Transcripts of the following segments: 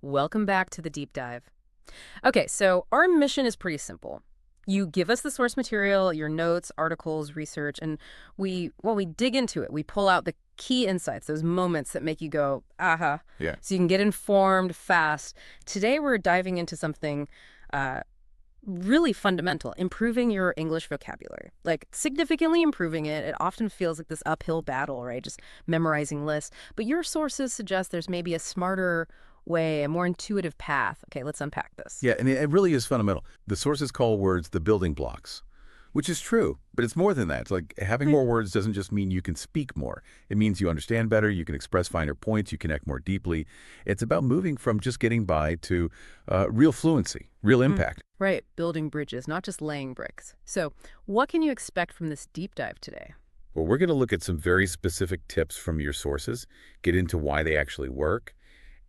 Welcome back to the deep dive. Okay, so our mission is pretty simple. You give us the source material, your notes, articles, research, and we dig into it. We pull out the key insights, those moments that make you go, aha. Yeah. So you can get informed fast. Today we're diving into something uh, really fundamental, improving your English vocabulary, like significantly improving it. It often feels like this uphill battle, right? Just memorizing lists. But your sources suggest there's maybe a smarter way, a more intuitive path. Okay, let's unpack this. Yeah, and it really is fundamental. The sources call words the building blocks, which is true, but it's more than that. It's like having more words doesn't just mean you can speak more. It means you understand better, you can express finer points, you connect more deeply. It's about moving from just getting by to real fluency, real impact. Right, building bridges, not just laying bricks. So, what can you expect from this deep dive today? Well, we're going to look at some very specific tips from your sources, get into why they actually work,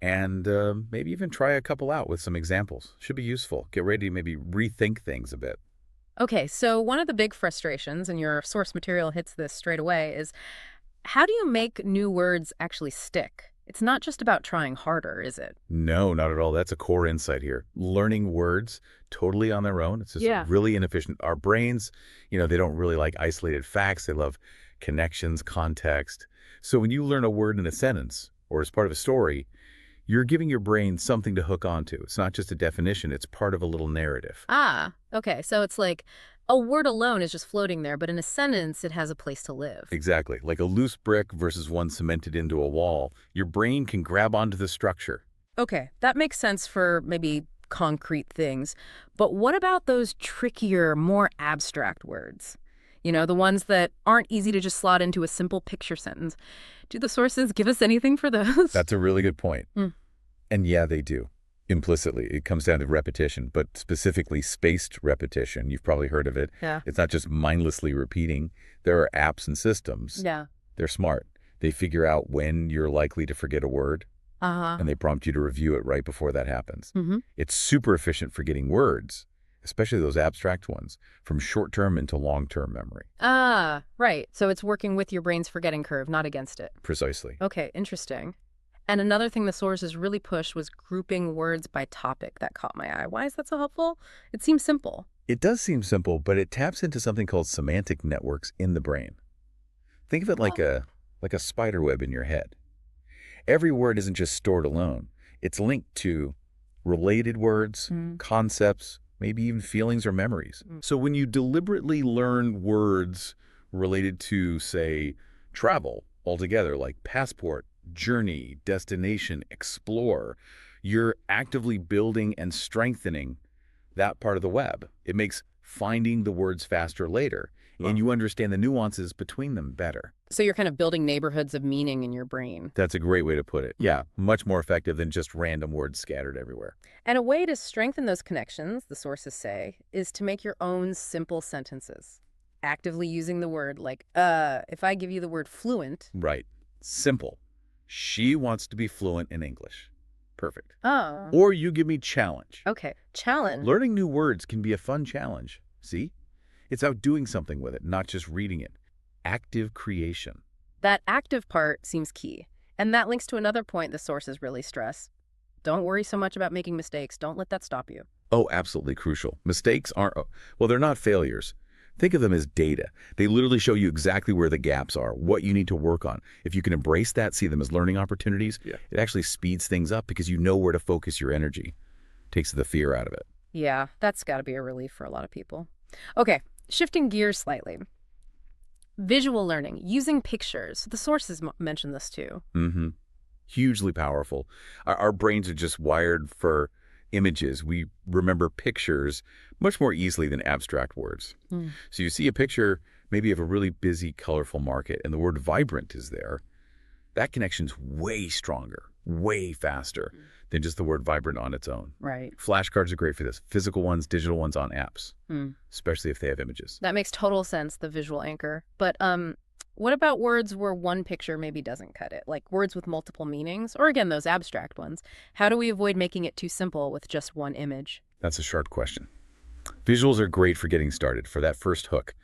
and maybe even try a couple out with some examples. Should be useful. Get ready to maybe rethink things a bit. Okay, so one of the big frustrations, and your source material hits this straight away, is how do you make new words actually stick? It's not just about trying harder, is it? No, not at all. That's a core insight here. Learning words totally on their own, it's just Yeah. really inefficient. Our brains, they don't really like isolated facts. They love connections, context. So when you learn a word in a sentence or as part of a story, you're giving your brain something to hook onto. It's not just a definition. It's part of a little narrative. Ah, okay, so it's like a word alone is just floating there, but in a sentence, it has a place to live. Exactly. Like a loose brick versus one cemented into a wall. Your brain can grab onto the structure. Okay, that makes sense for maybe concrete things. But what about those trickier, more abstract words? You know, the ones that aren't easy to just slot into a simple picture sentence. Do the sources give us anything for those? That's a really good point. Mm. And yeah, they do. Implicitly, it comes down to repetition, but specifically spaced repetition. You've probably heard of it. Yeah. It's not just mindlessly repeating. There are apps and systems. Yeah. They're smart. They figure out when you're likely to forget a word, Uh-huh. and they prompt you to review it right before that happens. Mm-hmm. It's super efficient for getting words, especially those abstract ones, from short-term into long-term memory. Ah, right. So it's working with your brain's forgetting curve, not against it. Precisely. Okay, interesting. And another thing the sources really pushed was grouping words by topic. That caught my eye. Why is that so helpful? It seems simple. It does seem simple, but it taps into something called semantic networks in the brain. Think of it like a spider web in your head. Every word isn't just stored alone. It's linked to related words, concepts, maybe even feelings or memories. So when you deliberately learn words related to, say, travel altogether, like passport, journey, destination, explore, you're actively building and strengthening that part of the web. It makes finding the words faster later, and you understand the nuances between them better. So you're kind of building neighborhoods of meaning in your brain. That's a great way to put it. Yeah, much more effective than just random words scattered everywhere. And a way to strengthen those connections, the sources say, is to make your own simple sentences. Actively using the word like, if I give you the word fluent. Right. Simple. She wants to be fluent in English. Perfect. Oh. Or you give me challenge. Okay. Challenge. Learning new words can be a fun challenge. See? It's out doing something with it, not just reading it. Active creation. That active part seems key. And that links to another point the sources really stress. Don't worry so much about making mistakes. Don't let that stop you. Oh, absolutely crucial. Mistakes aren't, well, they're not failures. Think of them as data. They literally show you exactly where the gaps are, what you need to work on. If you can embrace that, see them as learning opportunities, it actually speeds things up because you know where to focus your energy. Takes the fear out of it. Yeah, that's got to be a relief for a lot of people. Okay, shifting gears slightly. Visual learning, using pictures. The sources mention this too. Hugely powerful. Our brains are just wired for images. We remember pictures much more easily than abstract words. So you see a picture maybe of a really busy, colorful market, and the word vibrant is there. That connection's way stronger, way faster than just the word vibrant on its own. Right. Flashcards are great for this. Physical ones, digital ones on apps, especially if they have images. That makes total sense, the visual anchor. But what about words where one picture maybe doesn't cut it? Like words with multiple meanings, or again, those abstract ones. How do we avoid making it too simple with just one image? That's a sharp question. Visuals are great for getting started, for that first hook.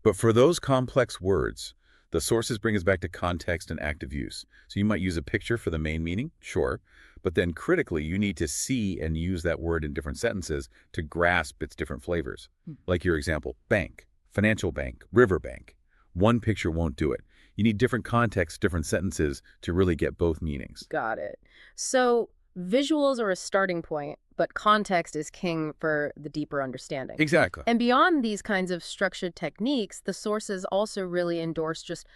But for those complex words, The sources bring us back to context and active use. So you might use a picture for the main meaning, sure, but then critically, you need to see and use that word in different sentences to grasp its different flavors. Like your example, bank, financial bank, riverbank. One picture won't do it. You need different contexts, different sentences to really get both meanings. Got it. So visuals are a starting point, but context is king for the deeper understanding. Exactly. And beyond these kinds of structured techniques, the sources also really endorse just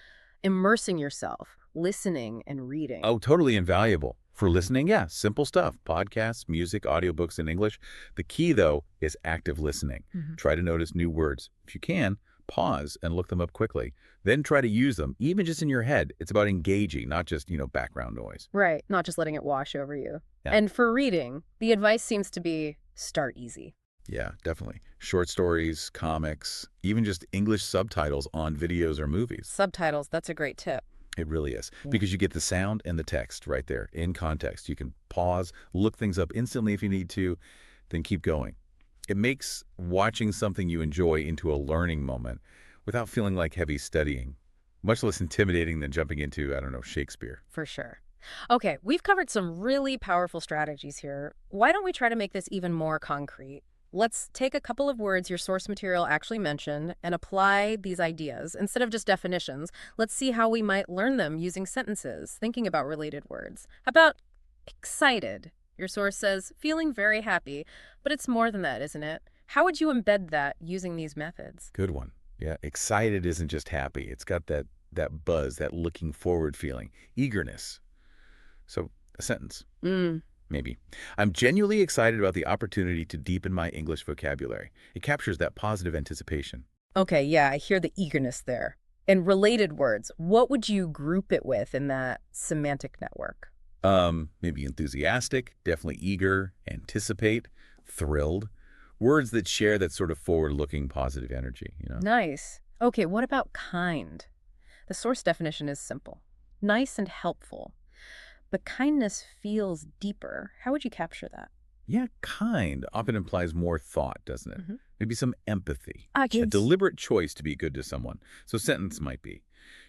immersing yourself, listening and reading. Oh, totally invaluable. For listening, yeah, simple stuff. Podcasts, music, audiobooks in English. The key, though, is active listening. Try to notice new words. If you can, pause and look them up quickly. Then try to use them, even just in your head. It's about engaging, not just, background noise. Right, not just letting it wash over you. Yeah. And for reading, the advice seems to be start easy. Yeah, definitely. Short stories, comics, even just English subtitles on videos or movies. Subtitles, that's a great tip. It really is. Yeah. Because you get the sound and the text right there in context. You can pause, look things up instantly if you need to, then keep going. It makes watching something you enjoy into a learning moment without feeling like heavy studying. Much less intimidating than jumping into, I don't know, Shakespeare. For sure. Okay, we've covered some really powerful strategies here. Why don't we try to make this even more concrete? Let's take a couple of words your source material actually mentioned and apply these ideas. Instead of just definitions, let's see how we might learn them using sentences, thinking about related words. How about excited? Your source says, feeling very happy, but it's more than that, isn't it? How would you embed that using these methods? Good one. Yeah, excited isn't just happy. It's got that buzz, that looking forward feeling, eagerness. So a sentence. Maybe. I'm genuinely excited about the opportunity to deepen my English vocabulary. It captures that positive anticipation. Okay, yeah, I hear the eagerness there. And related words, what would you group it with in that semantic network? Maybe enthusiastic, definitely eager, anticipate, thrilled. Words that share that sort of forward-looking positive energy. Nice. Okay, what about kind? The source definition is simple. Nice and helpful. But kindness feels deeper. How would you capture that? Yeah, kind often implies more thought, doesn't it? Maybe some empathy. A Yes. deliberate choice to be good to someone. So sentence might be,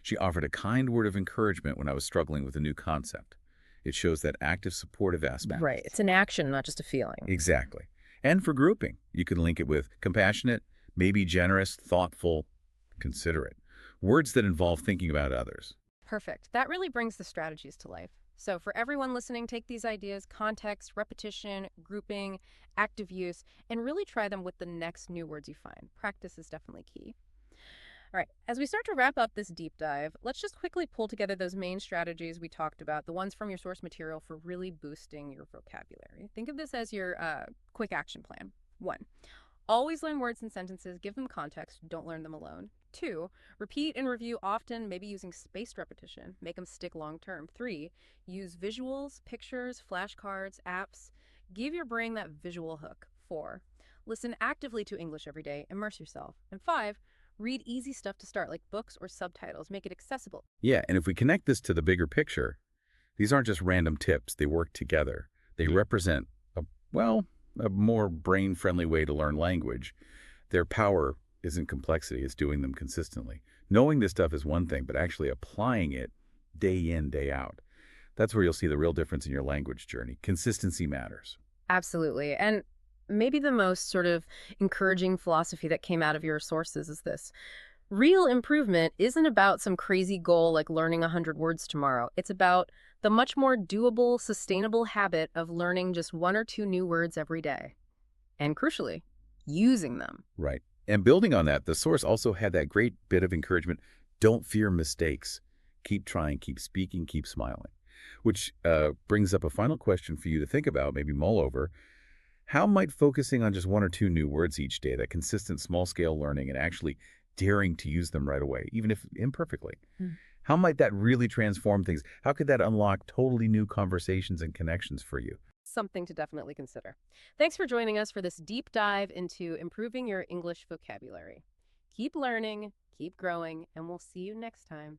she offered a kind word of encouragement when I was struggling with a new concept. It shows that active supportive aspect. Right. It's an action, not just a feeling. Exactly. And for grouping, you can link it with compassionate, maybe generous, thoughtful, considerate. Words that involve thinking about others. Perfect. That really brings the strategies to life. So for everyone listening, take these ideas, context, repetition, grouping, active use, and really try them with the next new words you find. Practice is definitely key. All right, as we start to wrap up this deep dive, let's just quickly pull together those main strategies we talked about, the ones from your source material for really boosting your vocabulary. Think of this as your quick action plan. 1, always learn words and sentences, give them context, don't learn them alone. 2, repeat and review often, maybe using spaced repetition, make them stick long term. 3, use visuals, pictures, flashcards, apps, give your brain that visual hook. 4, listen actively to English every day, immerse yourself. And 5, read easy stuff to start, like books or subtitles. Make it accessible. Yeah, and if we connect this to the bigger picture, these aren't just random tips. They work together. They represent a more brain-friendly way to learn language. Their power isn't complexity. It's doing them consistently. Knowing this stuff is one thing, but actually applying it day in, day out, that's where you'll see the real difference in your language journey. Consistency matters. Absolutely. And maybe the most sort of encouraging philosophy that came out of your sources is this. Real improvement isn't about some crazy goal like learning 100 words tomorrow. It's about the much more doable, sustainable habit of learning just 1 or 2 new words every day. And crucially, using them. Right. And building on that, the source also had that great bit of encouragement. Don't fear mistakes. Keep trying, keep speaking, keep smiling. Which brings up a final question for you to think about, maybe mull over. How might focusing on just 1 or 2 new words each day, that consistent small-scale learning and actually daring to use them right away, even if imperfectly, how might that really transform things? How could that unlock totally new conversations and connections for you? Something to definitely consider. Thanks for joining us for this deep dive into improving your English vocabulary. Keep learning, keep growing, and we'll see you next time.